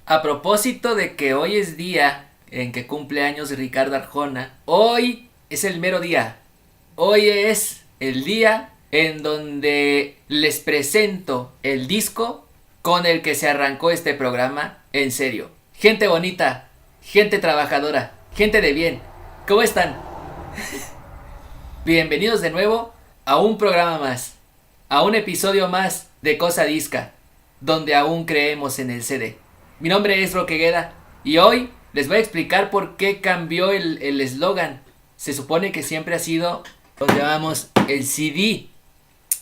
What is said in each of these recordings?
A propósito de que hoy es día en que cumple años Ricardo Arjona, hoy es el mero día. Hoy es el día en donde les presento el disco con el que se arrancó este programa en serio. Gente bonita, gente trabajadora, gente de bien. ¿Cómo están? Bienvenidos de nuevo a un programa más, a un episodio más de Cosa Disca, donde aún creemos en el CD. Mi nombre es Roquegueda y hoy les voy a explicar por qué cambió el eslogan. Se supone que siempre ha sido, lo llamamos el CD.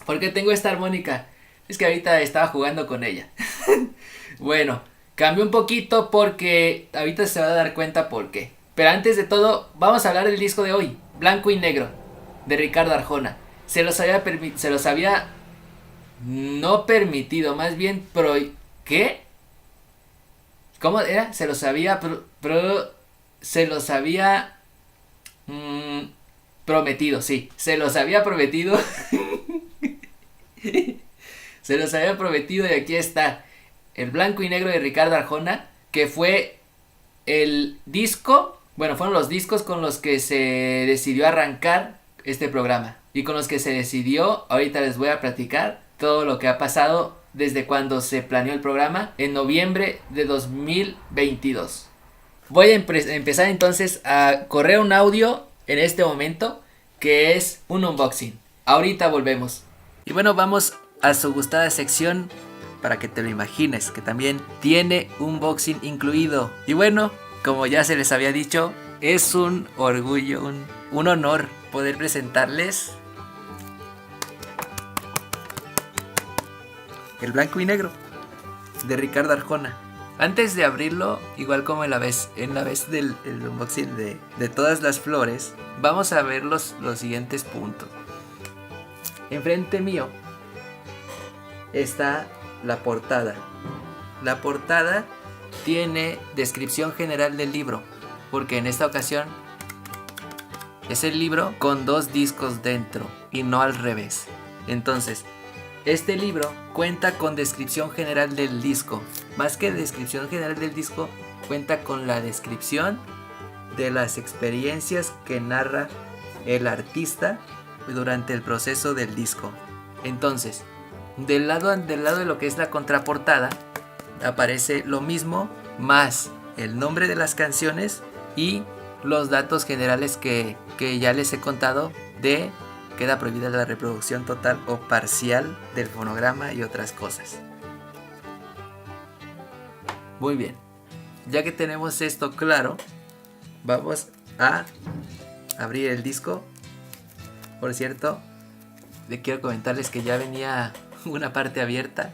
¿Por qué tengo esta armónica? Es que ahorita estaba jugando con ella. Bueno, cambió un poquito porque ahorita se va a dar cuenta por qué. Pero antes de todo, vamos a hablar del disco de hoy, Blanco y Negro, de Ricardo Arjona. Se los había no permitido, más bien ¿qué? ¿Cómo era? Se los había se los había prometido, sí, se los había prometido. Se los había prometido y aquí está el Blanco y Negro de Ricardo Arjona, que fue el disco, bueno, fueron los discos con los que se decidió arrancar este programa y con los que se decidió, ahorita les voy a platicar todo lo que ha pasado desde cuando se planeó el programa en noviembre de 2022. Voy a empezar entonces a correr un audio en este momento que es un unboxing. Ahorita volvemos. Y bueno, vamos a su gustada sección para que te lo imagines, que también tiene un unboxing incluido. Y bueno, como ya se les había dicho, es un orgullo, un honor poder presentarles el Blanco y Negro de Ricardo Arjona. Antes de abrirlo, igual como en la vez del unboxing de todas las flores, vamos a ver los siguientes puntos. Enfrente mío está la portada. La portada tiene descripción general del libro, porque en esta ocasión es el libro con 2 discos dentro y no al revés. Entonces, este libro cuenta con descripción general del disco. Más que descripción general del disco, cuenta con la descripción de las experiencias que narra el artista durante el proceso del disco. Entonces, del lado de lo que es la contraportada, aparece lo mismo, más el nombre de las canciones y los datos generales que ya les he contado de queda prohibida la reproducción total o parcial del fonograma y otras cosas. Muy bien, ya que tenemos esto claro, vamos a abrir el disco. Por cierto, les quiero comentarles que ya venía una parte abierta.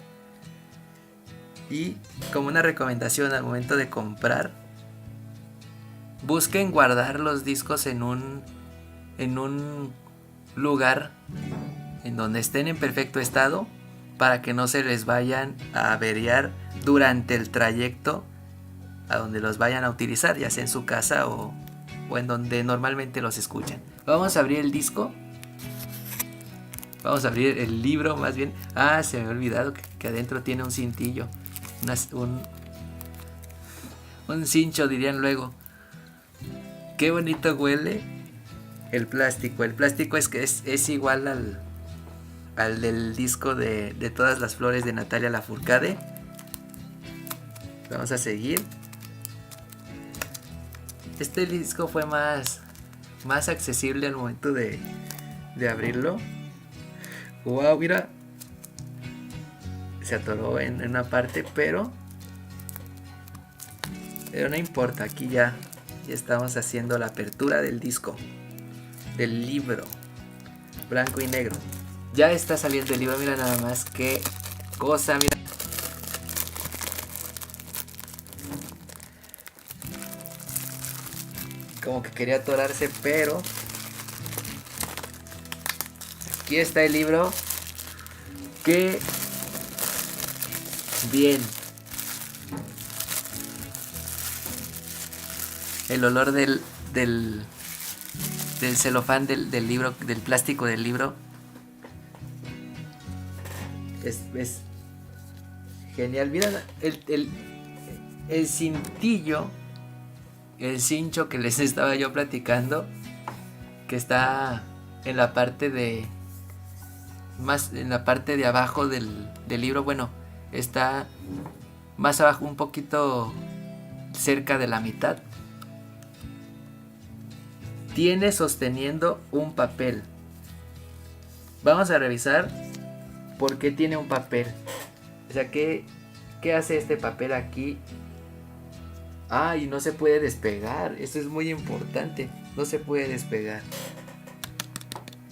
Y como una recomendación al momento de comprar, busquen guardar los discos en un lugar en donde estén en perfecto estado para que no se les vayan a averiar durante el trayecto a donde los vayan a utilizar, ya sea en su casa o en donde normalmente los escuchan. Vamos a abrir el disco. Vamos a abrir el libro más bien. Se me había olvidado que adentro tiene un cintillo. Un cincho dirían luego. Qué bonito huele el plástico. El plástico es igual al del disco de todas las flores de Natalia Lafourcade. Vamos a seguir. Este disco fue más accesible al momento de abrirlo. Wow, mira, se atoró en una parte, pero no importa. Aquí ya estamos haciendo la apertura del disco, del libro Blanco y Negro. Ya está saliendo el libro, mira nada más qué cosa, mira. Como que quería atorarse, pero aquí está el libro. ¡Qué bien! El olor del celofán del libro, del plástico del libro, es genial. Mira el cintillo, el cincho que les estaba yo platicando, que está en la parte de abajo del libro, bueno, está más abajo, un poquito cerca de la mitad, tiene sosteniendo un papel. Vamos a revisar por qué tiene un papel. O sea, ¿qué hace este papel aquí? Y no se puede despegar. Esto es muy importante. No se puede despegar.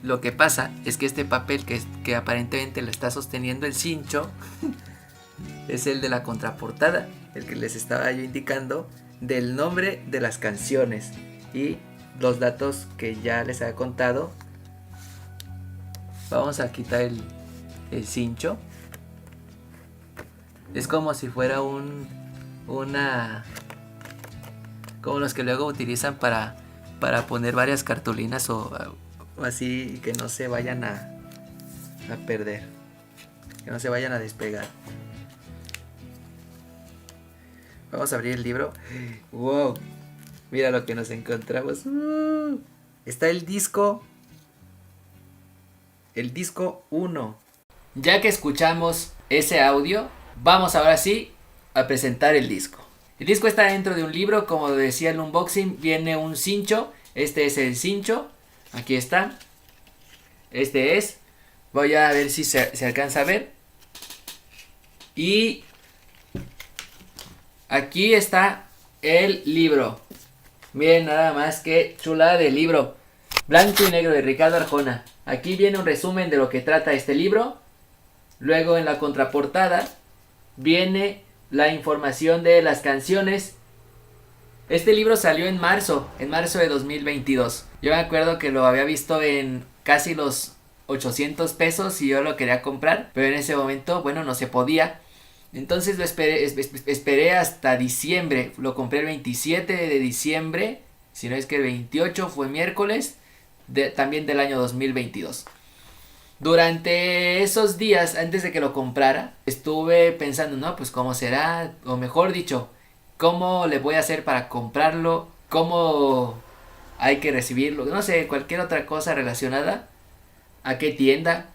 Lo que pasa es que este papel que aparentemente lo está sosteniendo el cincho es el de la contraportada, el que les estaba yo indicando, del nombre de las canciones y los datos que ya les había contado. Vamos a quitar el cincho. Es como si fuera como los que luego utilizan para poner varias cartulinas o así, que no se vayan a perder, que no se vayan a despegar. Vamos a abrir el libro. ¡Wow! Mira lo que nos encontramos. Está el disco 1. Ya que escuchamos ese audio, vamos ahora sí a presentar el disco. El disco está dentro de un libro, como decía el unboxing, viene un cincho. Este es el cincho. Aquí está. Este es. Voy a ver si se alcanza a ver. Y aquí está el libro. Miren nada más que chulada de libro. Blanco y negro de Ricardo Arjona. Aquí viene un resumen de lo que trata este libro. Luego en la contraportada viene la información de las canciones. Este libro salió en marzo de 2022. Yo me acuerdo que lo había visto en casi los 800 pesos y yo lo quería comprar, pero en ese momento, bueno, no se podía. Entonces lo esperé hasta diciembre. Lo compré el 27 de diciembre, si no es que el 28, fue miércoles, también del año 2022. Durante esos días, antes de que lo comprara, estuve pensando, no, pues cómo será, o mejor dicho, cómo le voy a hacer para comprarlo, cómo hay que recibirlo, no sé, cualquier otra cosa relacionada, a qué tienda,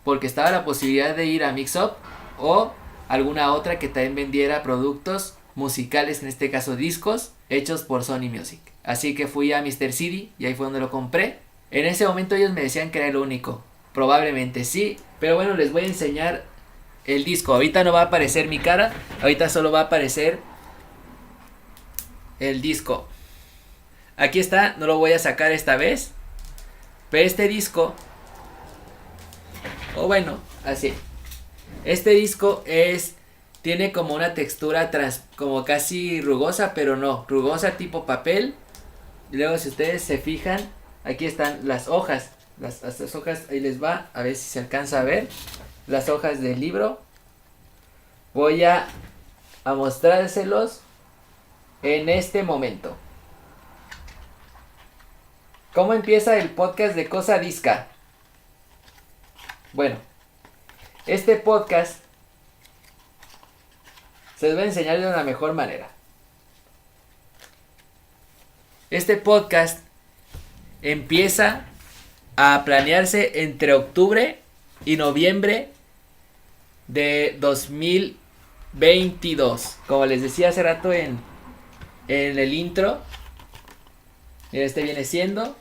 porque estaba la posibilidad de ir a Mixup o alguna otra que también vendiera productos musicales, en este caso discos, hechos por Sony Music. Así que fui a Mr. CD y ahí fue donde lo compré. En ese momento ellos me decían que era el único. Probablemente sí, pero bueno, les voy a enseñar el disco. Ahorita no va a aparecer mi cara, ahorita solo va a aparecer el disco. Aquí está, no lo voy a sacar esta vez, pero este disco, o bueno, así. Este disco tiene como una textura como casi rugosa, pero no, rugosa tipo papel. Y luego si ustedes se fijan, aquí están las hojas. Las hojas, ahí les va, a ver si se alcanza a ver. Las hojas del libro. Voy a mostrárselos en este momento. ¿Cómo empieza el podcast de Cosa Disca? Bueno, este podcast se les voy a enseñar de una mejor manera. Este podcast empieza a planearse entre octubre y noviembre de 2022. Como les decía hace rato en el intro, este viene siendo.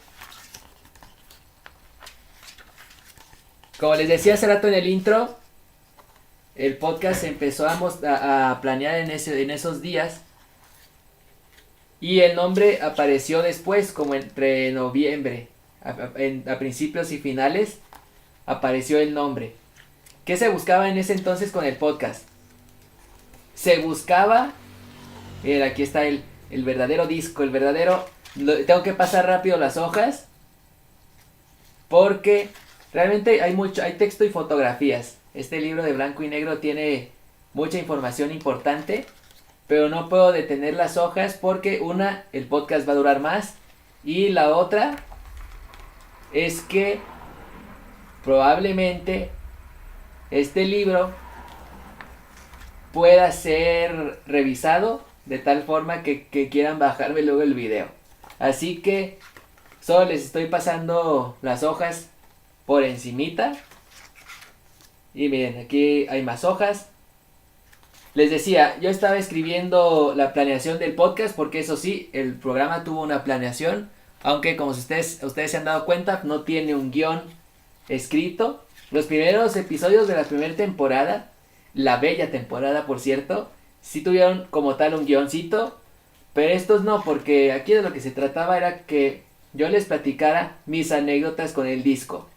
Como les decía hace rato en el intro, el podcast se empezó a planear en esos días. Y el nombre apareció después, como entre noviembre. A principios y finales apareció el nombre. ¿Qué se buscaba en ese entonces con el podcast? Se buscaba, aquí está el verdadero disco, tengo que pasar rápido las hojas porque realmente hay texto y fotografías. Este libro de blanco y negro tiene mucha información importante, pero no puedo detener las hojas porque el podcast va a durar más, y la otra es que probablemente este libro pueda ser revisado de tal forma que quieran bajarme luego el video. Así que solo les estoy pasando las hojas por encimita. Y miren, aquí hay más hojas. Les decía, yo estaba escribiendo la planeación del podcast porque eso sí, el programa tuvo una planeación. Aunque como ustedes se han dado cuenta, no tiene un guión escrito. Los primeros episodios de la primera temporada, la bella temporada por cierto, sí tuvieron como tal un guioncito. Pero estos no, porque aquí de lo que se trataba era que yo les platicara mis anécdotas con el disco.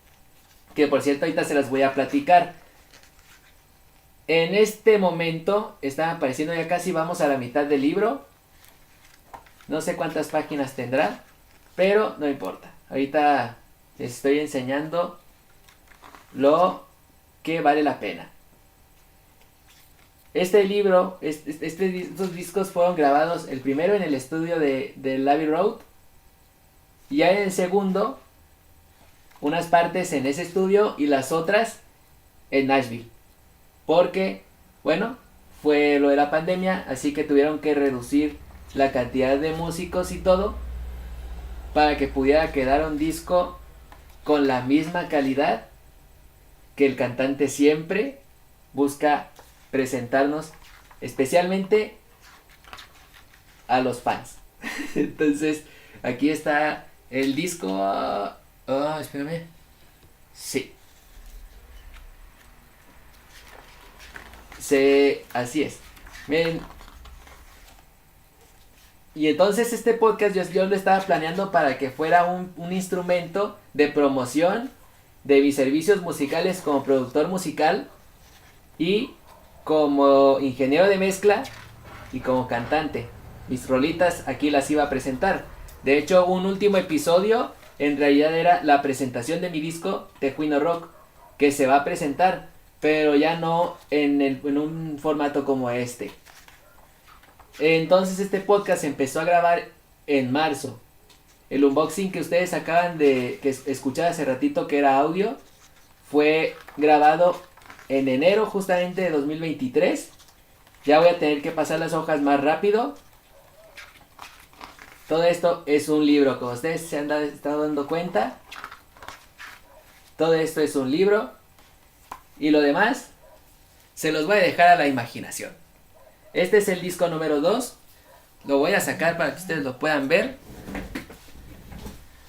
Que por cierto ahorita se las voy a platicar. En este momento están apareciendo, ya casi vamos a la mitad del libro. No sé cuántas páginas tendrá, pero no importa. Ahorita les estoy enseñando lo que vale la pena. Este libro, estos discos fueron grabados, el primero en el estudio de Abbey Road. Y ya en el segundo, unas partes en ese estudio y las otras en Nashville. Porque, bueno, fue lo de la pandemia, así que tuvieron que reducir la cantidad de músicos y todo para que pudiera quedar un disco con la misma calidad que el cantante siempre busca presentarnos, especialmente a los fans. Entonces, aquí está el disco. Espérame. Sí. Así es. Miren. Y entonces este podcast yo lo estaba planeando para que fuera un instrumento de promoción de mis servicios musicales como productor musical y como ingeniero de mezcla y como cantante. Mis rolitas aquí las iba a presentar. De hecho, un último episodio en realidad era la presentación de mi disco Tejuino Rock, que se va a presentar, pero ya no en un formato como este. Entonces este podcast se empezó a grabar en marzo. El unboxing que ustedes acaban de escuchar hace ratito, que era audio, fue grabado en enero justamente de 2023. Ya voy a tener que pasar las hojas más rápido. Todo esto es un libro, como ustedes se han estado dando cuenta. Todo esto es un libro. Y lo demás se los voy a dejar a la imaginación. Este es el disco número 2. Lo voy a sacar para que ustedes lo puedan ver.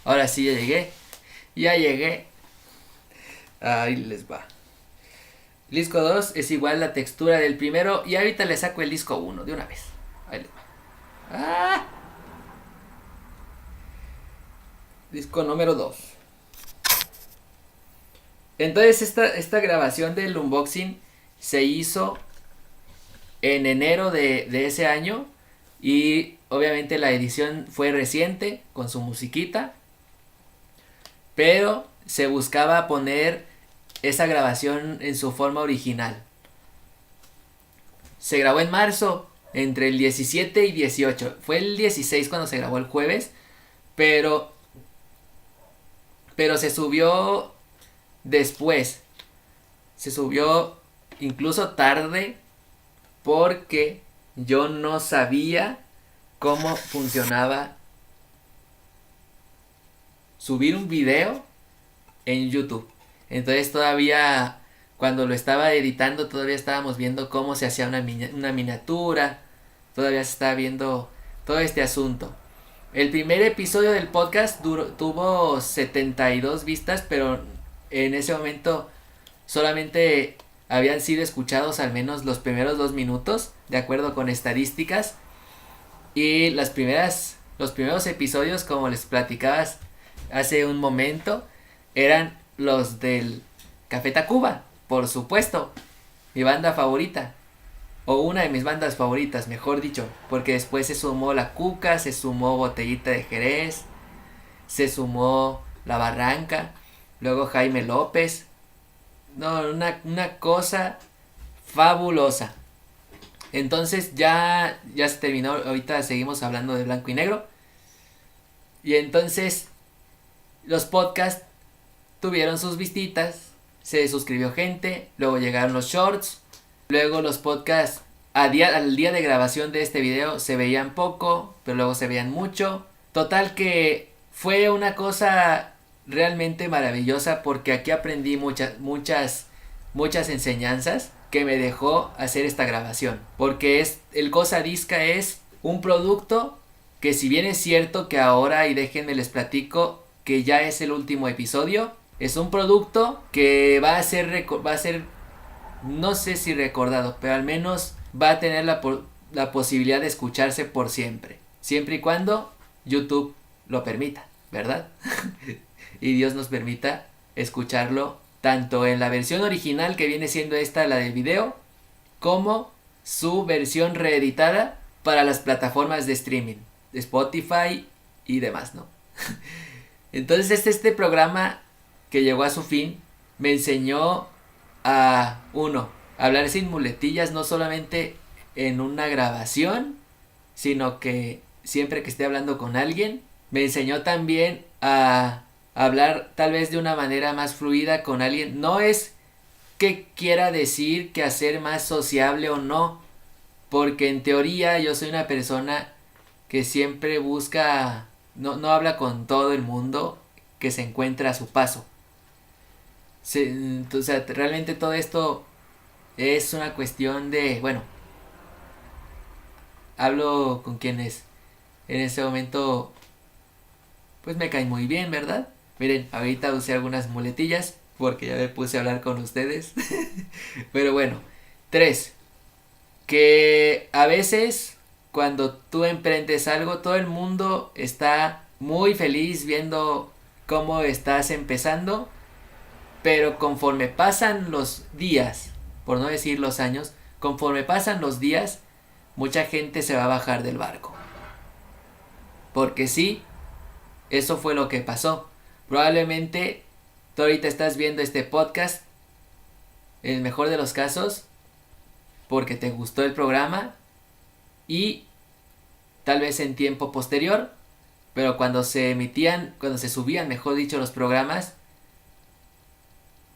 Ahora sí ya llegué. Ya llegué. Ahí les va. El disco 2 es igual la textura del primero. Y ahorita le saco el disco 1 de una vez. Ahí les va. Disco número 2. Entonces esta grabación del unboxing se hizo en enero de ese año. Y obviamente la edición fue reciente con su musiquita. Pero se buscaba poner esa grabación en su forma original. Se grabó en marzo, entre el 17 y 18. Fue el 16 cuando se grabó el jueves. Pero se subió después. Se subió incluso tarde porque yo no sabía cómo funcionaba subir un video en YouTube. Entonces todavía cuando lo estaba editando todavía estábamos viendo cómo se hacía una miniatura. Todavía se estaba viendo todo este asunto. El primer episodio del podcast tuvo 72 vistas, pero en ese momento solamente habían sido escuchados al menos los primeros 2 minutos, de acuerdo con estadísticas. Y los primeros episodios, como les platicabas hace un momento, eran los del Café Tacuba, por supuesto, mi banda favorita. O una de mis bandas favoritas, mejor dicho. Porque después se sumó La Cuca, se sumó Botellita de Jerez, se sumó La Barranca, luego Jaime López. No, una cosa fabulosa. Entonces ya se terminó, ahorita seguimos hablando de Blanco y Negro. Y entonces los podcasts tuvieron sus visitas, se suscribió gente, luego llegaron los shorts. Luego los podcasts Al día de grabación de este video se veían poco, pero luego se veían mucho. Total que fue una cosa realmente maravillosa porque aquí aprendí muchas enseñanzas que me dejó hacer esta grabación. Porque el Cosa Disca es un producto que, si bien es cierto que ahora, y déjenme les platico que ya es el último episodio, es un producto que va a ser no sé si recordado, pero al menos va a tener la posibilidad de escucharse por siempre. Siempre y cuando YouTube lo permita, ¿verdad? Y Dios nos permita escucharlo tanto en la versión original, que viene siendo esta, la del video, como su versión reeditada para las plataformas de streaming, de Spotify y demás, ¿no? Entonces este programa que llegó a su fin me enseñó a hablar sin muletillas, no solamente en una grabación, sino que siempre que esté hablando con alguien. Me enseñó también a hablar tal vez de una manera más fluida con alguien. No es que quiera decir que hacer más sociable o no, porque en teoría yo soy una persona que siempre busca, no habla con todo el mundo que se encuentra a su paso. O sea, realmente todo esto es una cuestión de, bueno, hablo con quienes en ese momento pues me caen muy bien, ¿verdad? Miren, ahorita usé algunas muletillas porque ya me puse a hablar con ustedes. Pero bueno, 3. Que a veces cuando tú emprendes algo, todo el mundo está muy feliz viendo cómo estás empezando, pero conforme pasan los días, por no decir los años, conforme pasan los días, mucha gente se va a bajar del barco. Porque sí, eso fue lo que pasó. Probablemente tú ahorita estás viendo este podcast, en el mejor de los casos, porque te gustó el programa y tal vez en tiempo posterior, pero cuando se subían, mejor dicho, los programas,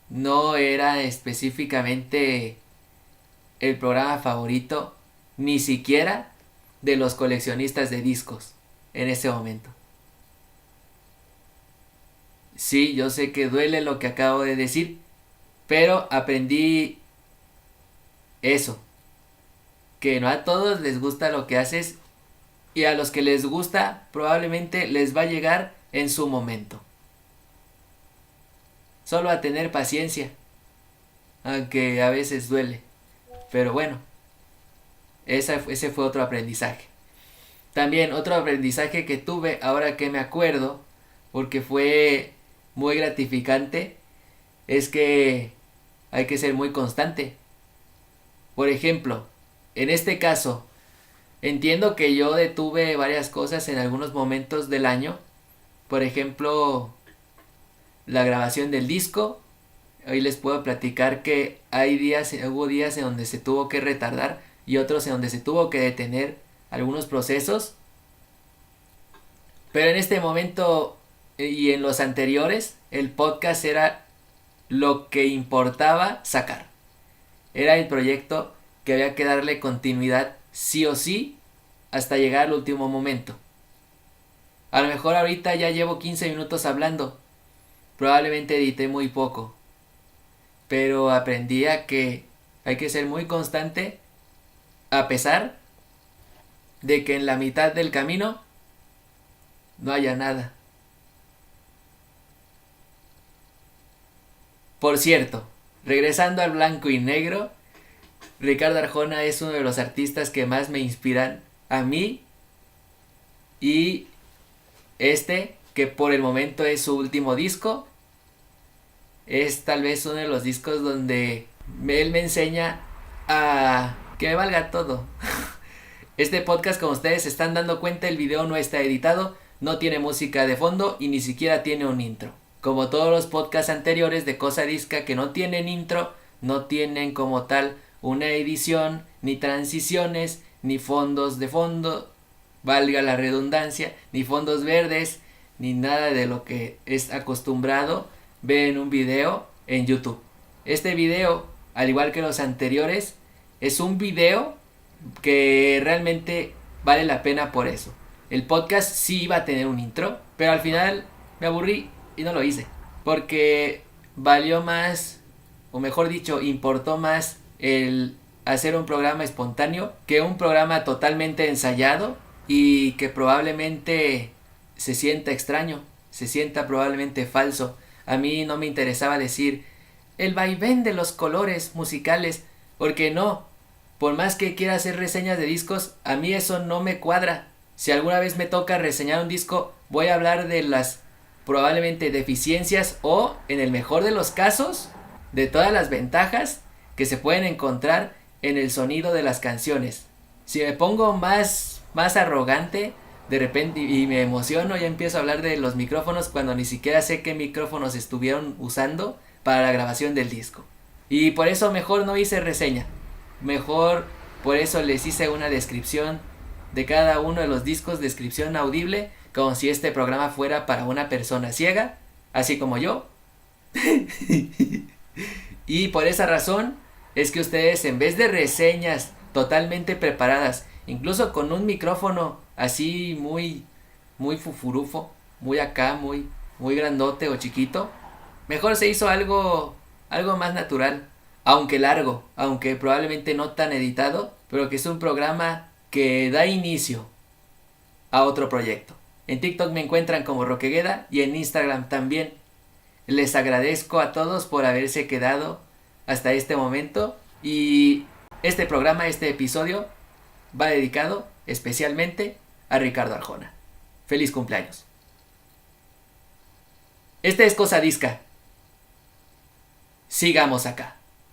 no era específicamente el programa favorito, ni siquiera de los coleccionistas de discos en ese momento. Sí, yo sé que duele lo que acabo de decir, pero aprendí eso, que no a todos les gusta lo que haces, y a los que les gusta probablemente les va a llegar en su momento. Solo a tener paciencia, aunque a veces duele, pero bueno, ese fue otro aprendizaje. También otro aprendizaje que tuve, ahora que me acuerdo, porque fue muy gratificante, es que hay que ser muy constante. Por ejemplo, en este caso, entiendo que yo detuve varias cosas en algunos momentos del año. Por ejemplo, la grabación del disco. Hoy les puedo platicar que hubo días en donde se tuvo que retardar y otros en donde se tuvo que detener algunos procesos. Pero en este momento y en los anteriores, el podcast era lo que importaba sacar. Era el proyecto que había que darle continuidad sí o sí hasta llegar al último momento. A lo mejor ahorita ya llevo 15 minutos hablando. Probablemente edité muy poco. Pero aprendí a que hay que ser muy constante a pesar de que en la mitad del camino no haya nada. Por cierto, regresando al blanco y negro, Ricardo Arjona es uno de los artistas que más me inspiran a mí, y que por el momento es su último disco, es tal vez uno de los discos donde él me enseña a que me valga todo. Este podcast, como ustedes se están dando cuenta, el video no está editado, no tiene música de fondo y ni siquiera tiene un intro. Como todos los podcasts anteriores de Cosa Disca que no tienen intro, no tienen como tal una edición, ni transiciones, ni fondos de fondo, valga la redundancia, ni fondos verdes, ni nada de lo que es acostumbrado ver en un video en YouTube. Este video, al igual que los anteriores, es un video que realmente vale la pena por eso. El podcast sí iba a tener un intro, pero al final me aburrí y no lo hice. Porque valió más, o mejor dicho, importó más el hacer un programa espontáneo que un programa totalmente ensayado y que probablemente se sienta extraño, se sienta probablemente falso. A mí no me interesaba decir el vaivén de los colores musicales, porque no, por más que quiera hacer reseñas de discos, a mí eso no me cuadra. Si alguna vez me toca reseñar un disco, voy a hablar de las probablemente deficiencias o, en el mejor de los casos, de todas las ventajas que se pueden encontrar en el sonido de las canciones. Si me pongo más arrogante, de repente y me emociono y empiezo a hablar de los micrófonos cuando ni siquiera sé qué micrófonos estuvieron usando para la grabación del disco. Y por eso mejor no hice reseña. Mejor por eso les hice una descripción de cada uno de los discos, descripción audible, como si este programa fuera para una persona ciega, así como yo. Y por esa razón es que ustedes, en vez de reseñas totalmente preparadas, incluso con un micrófono así muy fufurufo, muy acá, muy grandote o chiquito, mejor se hizo algo más natural, aunque largo, aunque probablemente no tan editado, pero que es un programa que da inicio a otro proyecto. En TikTok me encuentran como Roquegueda y en Instagram también. Les agradezco a todos por haberse quedado hasta este momento y este programa, este episodio va dedicado especialmente a Ricardo Arjona. Feliz cumpleaños. Este es Cosa Disca. Sigamos acá.